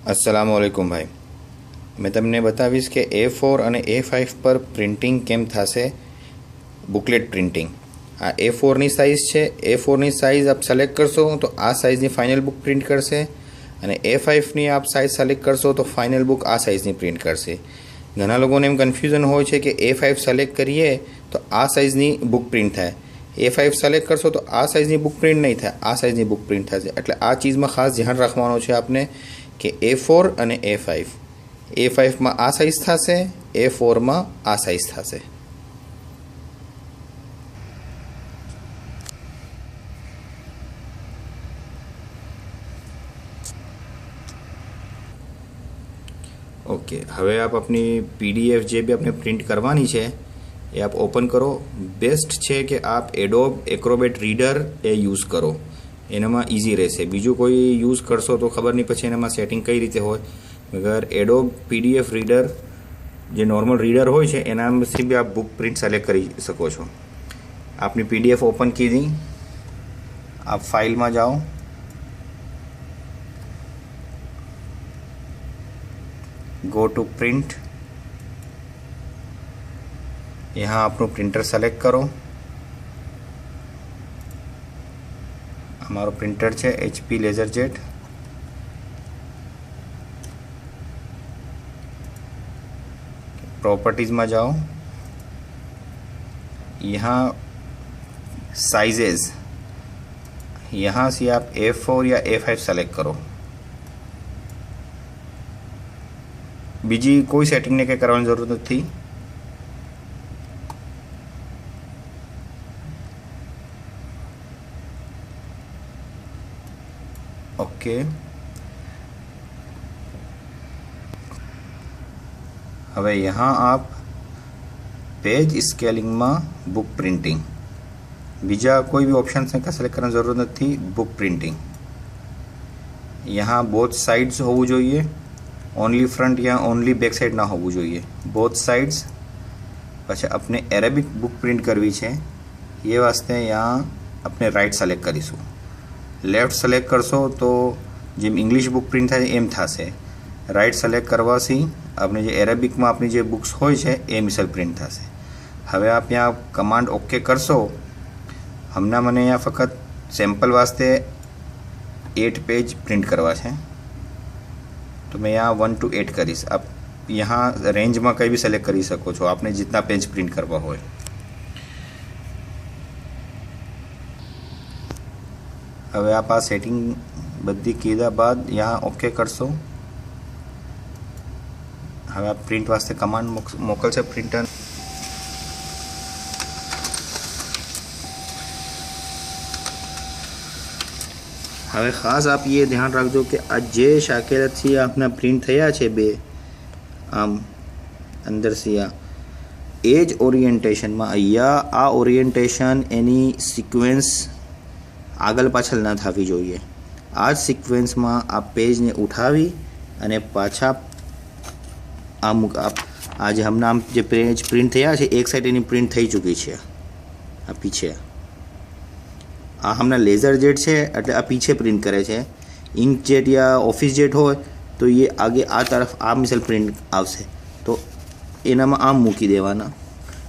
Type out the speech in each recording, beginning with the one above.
अस्सलामुअलैकुम भाई। मैं तमने बतावीश के A4 અને A5 पर પ્રિન્ટિંગ કેમ થશે। બુકલેટ પ્રિન્ટિંગ આ A4 ની સાઇઝ છે। A4 ની સાઇઝ આપ સિલેક્ટ કરશો તો આ સાઇઝની ફાઇનલ બુક પ્રિન્ટ કરશે અને A5 ની આપ સાઇઝ સિલેક્ટ કરશો તો ફાઇનલ બુક આ સાઇઝની પ્રિન્ટ કરશે। ઘણા લોકોને એમ કન્ફ્યુઝન હોય છે કે A5 સિલેક્ટ કરીએ તો આ સાઇઝની બુક પ્રિન્ટ થાય, A5 સિલેક્ટ કરશો તો આ સાઇઝની બુક પ્રિન્ટ નહીં થાય, આ સાઇઝની બુક પ્રિન્ટ થશે। એટલે આ ચીઝમાં ખાસ ધ્યાન રાખવાનું છે આપને કે A4 અને A5 માં આ સાઇઝ થશે, A4 માં આ સાઇઝ થશે। ओके, હવે આપ अपनी PDF જે બી આપણે પ્રિન્ટ કરવાની છે એ આપ ઓપન કરો। બેસ્ટ છે કે આપ એડોબ એક્રોબેટ રીડર એ યુઝ કરો, એનામાં ઇઝી રહેશે। બીજું કોઈ યુઝ કરશો તો ખબર નહીં પછી એનામાં સેટિંગ કઈ રીતે હોય। મગર એડોબ PDF રીડર જે નોર્મલ રીડર હોય છે એનામાંથી બી આપ બુક પ્રિન્ટ સિલેક્ટ કરી શકો છો। આપની PDF ઓપન કીધી, आप फाइल में जाओ, गो टू प्रिंट, यहाँ आपनो प्रिंटर सेलेक्ट करो। हमारो प्रिंटर है HP LaserJet। प्रॉपर्टीज में जाओ, यहाँ साइजेस, यहाँ से आप A4 या A5 सेलेक्ट करो। बीजी कोई सेटिंग ने करवानी जरूरत नहीं। ओके, હવે यहाँ आप पेज स्केलिंग में बुक प्रिंटिंग, बीजा कोई भी ऑप्शन से सेलेक्ट करने जरूरत नहीं। बुक प्रिंटिंग यहाँ बोथ साइड्स होવું જોઈએ, ओनली फ्रंट या ओनली बैक साइड ना होવું જોઈએ, बोथ साइड्स। પછી अपने अरेबिक बुक प्रिंट करवी છે ये वास्ते यहाँ अपने राइट सेलेक्ट करीशू। लेफ्ट सेलेक्ट करशो तो जेम इंग्लिश बुक प्रिंट थाय एम थशे। राइट सेलेक्ट करवाથી अपने जो अरेबिक में अपनी जो बुक्स होय छे ए मिसल प्रिंट थशे। हवे आप यहाँ कमांड ओके करशो। हमने मैंने यहाँ फकत सैम्पल वास्ते 8 पेज प्रिंट करवा है तो मैं यहाँ 1 to 8 करीश। आप यहाँ रेंज में कई भी सेलेक्ट करी सको छो, आपने जितना पेज प्रिंट करवा हो। हवे आप आ सेटिंग बधी कीधा बाद यहाँ ओके करशो। हवे आप प्रिंट वास्ते कमांड मोकल से प्रिंटर। हवे खास आप ये ध्यान रखो कि आ जे शाकेल थी आपने प्रिंट थया छे बे आम अंदर से आ एज ओरिएंटेशन में अहींया आ ओरिएंटेशन एनी सीक्वेंस आगल पाछल ना थवी जोईए। आ सीक्वेंस में आ पेज ने उठावी अने पाछा अमुक आज हमने आम जो पेज प्रिंट थया छे एक साइड एनी प्रिंट थई चूकी है। आ पीछे आ हमने LaserJet है એટલે આ पीछे प्रिंट करे छे। इंकजेट या ऑफिस जेट हो तो ये आगे आ तरफ आ मिसल प्रिंट आवशे तो एनामां आम मूकी देवाना।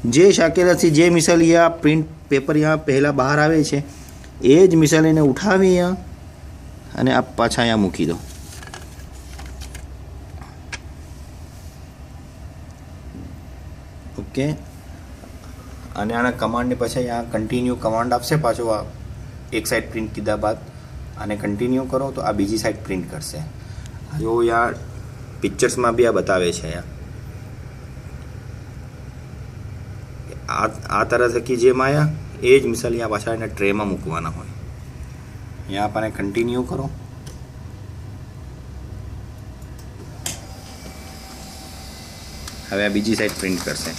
जे शाकेलाथी जे मिसल या प्रिंट पेपर यहाँ पहला बहार आवे छे ए ज मिसल एने उठावी यहाँ अने आप पाछा यहाँ मूकी दो। ओके, अने आना कमांड ने पाछा यहाँ कंटिन्यू कमांड आपसे पाछो आ एक साइड प्रिंट कीधा बाद आने कंटिन्यू करो तो आ बीजी साइड प्रिंट करशे। जो यार पिक्चर्स में भी आ बतावे छे आ तरह से कि जे माया एज मिसल यहाँ पाछा एने ट्रे में मूकवाना होय। यहाँ आपने कंटिन्यू करो। हवे आ बीजी साइड प्रिंट करशे।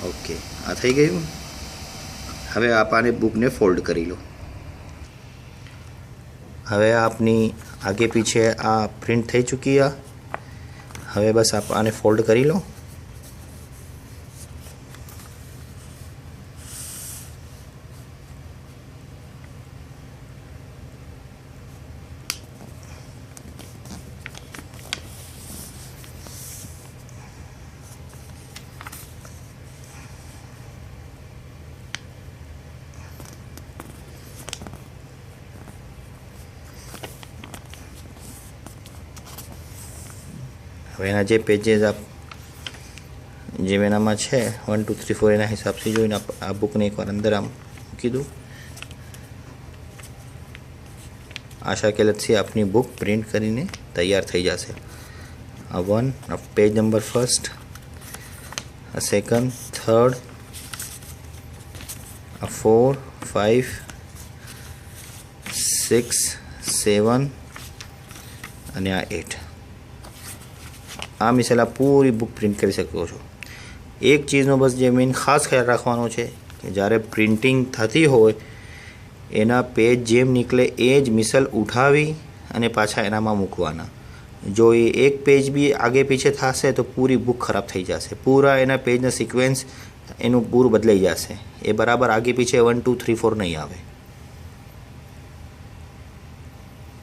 ओके, आ थई गयुं। हवे आप आने बुक ने फोल्ड करी लो। हवे आपनी आगे पीछे आ प्रिंट थई चूकी है। हवे बस आप आने फोल्ड करी लो। હવે એના જે પેजेस આપ જે એનામાં છે 1 2 3 4 એના હિસાબથી જોઈને આ બુકને એકવાર અંદર આમ મૂકી દઉં। આશા કે લતથી આપની બુક પ્રિન્ટ કરીને તૈયાર થઈ જશે। આ 1 આ પેજ નંબર ફર્સ્ટ, આ સેકન્ડ, થર્ડ, આ 4 5 6 7 અને આ 8 આ મિસેલા પૂરી બુક પ્રિન્ટ કરી શકો છો। એક ચીજનો બસ જે મેઇન ખાસ ખ્યાલ રાખવાનો છે કે જ્યારે પ્રિન્ટિંગ થતી હોય એના પેજ જેમ નીકળે એ જ મિસલ ઉઠાવી અને પાછા એનામાં મૂકવાના। જો એ એક પેજ બી આગે પીછે થશે તો પૂરી બુક ખરાબ થઈ જશે, પૂરા એના પેજના સિક્વન્સ એનું પૂરું બદલાઈ જશે, એ બરાબર આગે પીછે 1 2 3 4 નહીં આવે।